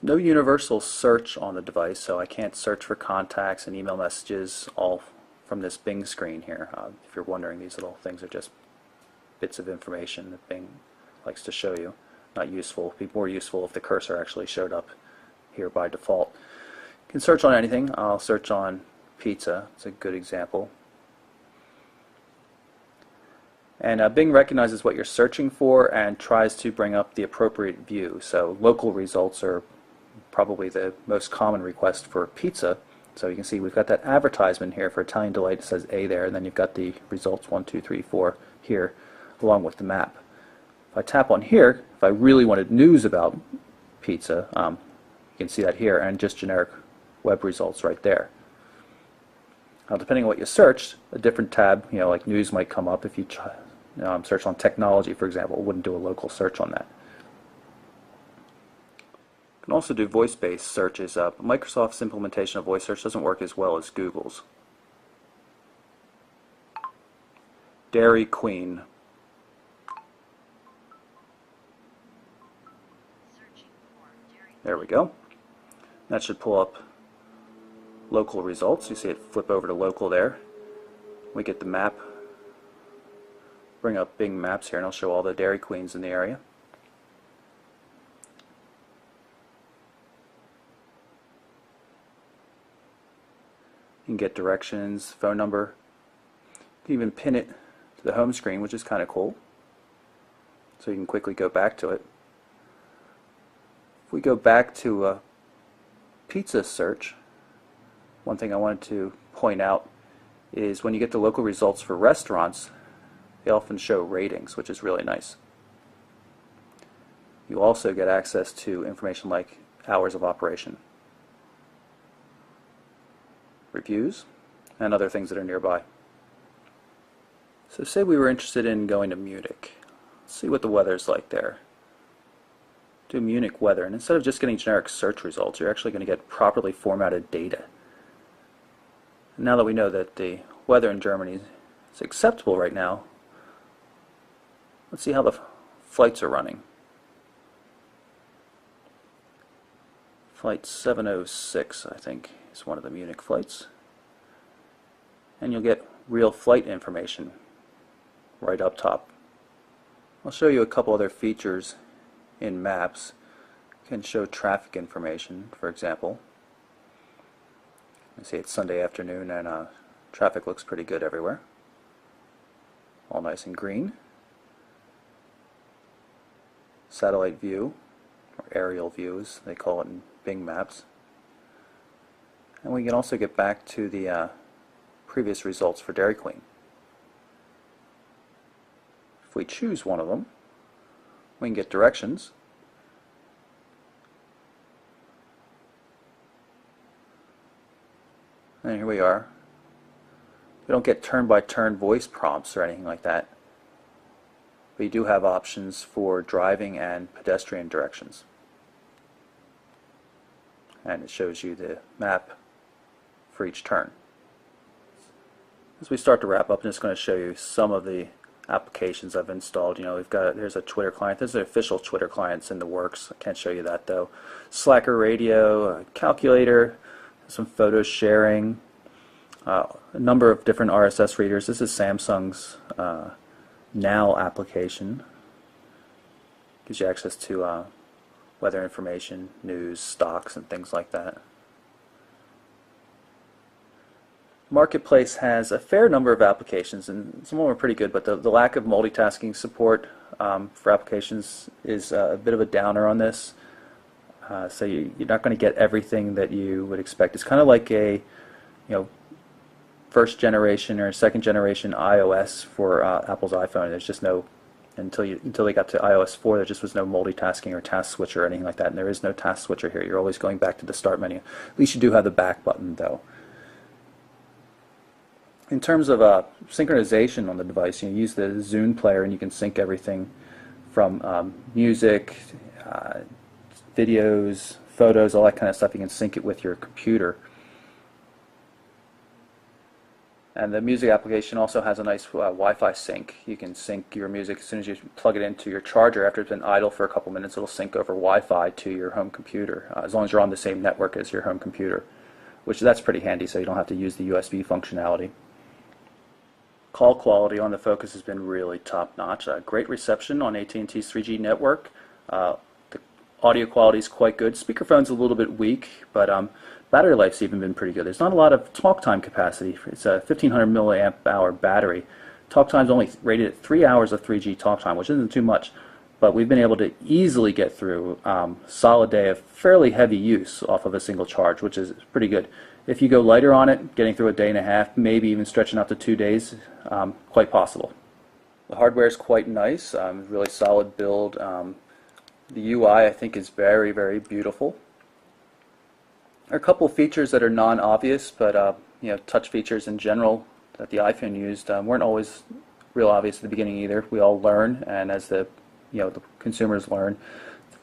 No universal search on the device, so I can't search for contacts and email messages all from this Bing screen here. If you're wondering, these little things are just bits of information that Bing likes to show you. Not useful. It'd be more useful if the cursor actually showed up here by default. You can search on anything. I'll search on pizza. It's a good example. And Bing recognizes what you're searching for and tries to bring up the appropriate view. So local results are probably the most common request for pizza. So you can see we've got that advertisement here for Italian Delight. It says A there, and then you've got the results 1, 2, 3, 4 here, along with the map. If I tap on here, if I really wanted news about pizza, you can see that here, and just generic web results right there. Now, depending on what you searched, a different tab, like news might come up. If you search on technology, for example, it wouldn't do a local search on that. You can also do voice-based searches. Microsoft's implementation of voice search doesn't work as well as Google's. Dairy Queen. There we go. That should pull up local results. You see it flip over to local there. We get the map. Bring up Bing Maps here, and I'll show all the Dairy Queens in the area. You can get directions, phone number. You can even pin it to the home screen, which is kind of cool. So you can quickly go back to it. If we go back to a pizza search, one thing I wanted to point out is when you get the local results for restaurants, they often show ratings, which is really nice. You also get access to information like hours of operation, reviews, and other things that are nearby. So say we were interested in going to Munich. Let's see what the weather's like there. Do Munich weather, and instead of just getting generic search results, you're actually going to get properly formatted data. And now that we know that the weather in Germany is acceptable right now, let's see how the flights are running. Flight 706, I think, is one of the Munich flights. And you'll get real flight information right up top. I'll show you a couple other features in Maps. You can show traffic information, for example. You see it's Sunday afternoon, and traffic looks pretty good everywhere. All nice and green. Satellite view, or aerial views, they call it in Bing Maps. And we can also get back to the previous results for Dairy Queen. If we choose one of them, we can get directions. And here we are. We don't get turn-by-turn voice prompts or anything like that. But you do have options for driving and pedestrian directions. And it shows you the map for each turn. As we start to wrap up, I'm just going to show you some of the applications I've installed. There's a Twitter client. There's an official Twitter clients in the works. I can't show you that though. Slacker radio, a calculator, some photo sharing, a number of different RSS readers. This is Samsung's Now application. Gives you access to weather information, news, stocks, and things like that. Marketplace has a fair number of applications, and some of them are pretty good, but the lack of multitasking support for applications is a bit of a downer on this. So you're not going to get everything that you would expect. It's kind of like a first generation or second generation iOS for Apple's iPhone. There's just no, until they got to iOS 4, there just was no multitasking or task switcher or anything like that, and there is no task switcher here. You're always going back to the start menu. At least you do have the back button though. In terms of synchronization on the device, you use the Zune player and you can sync everything from music, videos, photos, all that kind of stuff. You can sync it with your computer. And the music application also has a nice Wi-Fi sync. You can sync your music as soon as you plug it into your charger. After it's been idle for a couple minutes, it'll sync over Wi-Fi to your home computer, as long as you're on the same network as your home computer, which that's pretty handy, so you don't have to use the USB functionality. Call quality on the Focus has been really top-notch. Great reception on AT&T's 3G network. The audio quality is quite good. Speakerphone's a little bit weak, but battery life's even been pretty good. There's not a lot of talk time capacity. It's a 1500 milliamp hour battery. Talk time's only rated at 3 hours of 3G talk time, which isn't too much, but we've been able to easily get through a solid day of fairly heavy use off of a single charge, which is pretty good. If you go lighter on it, getting through a day and a half, maybe even stretching out to 2 days, quite possible. The hardware is quite nice, really solid build. The UI, I think, is very, very beautiful. There are a couple of features that are non-obvious, but touch features in general that the iPhone used weren't always real obvious at the beginning either. We all learn, and as the consumers learn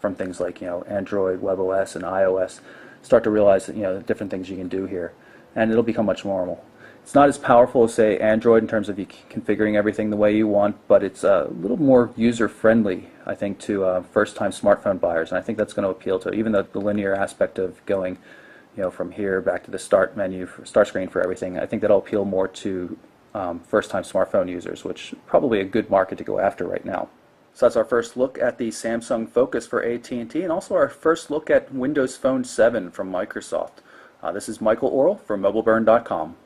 from things like Android, WebOS, and iOS, start to realize that the different things you can do here, and it'll become much more normal. It's not as powerful as, say, Android in terms of you configuring everything the way you want, but it's a little more user-friendly, I think, to first-time smartphone buyers, and I think that's going to appeal to even the linear aspect of going from here back to the start menu, start screen for everything. I think that'll appeal more to first-time smartphone users, which is probably a good market to go after right now. So that's our first look at the Samsung Focus for AT&T, and also our first look at Windows Phone 7 from Microsoft. This is Michael Orrell from MobileBurn.com.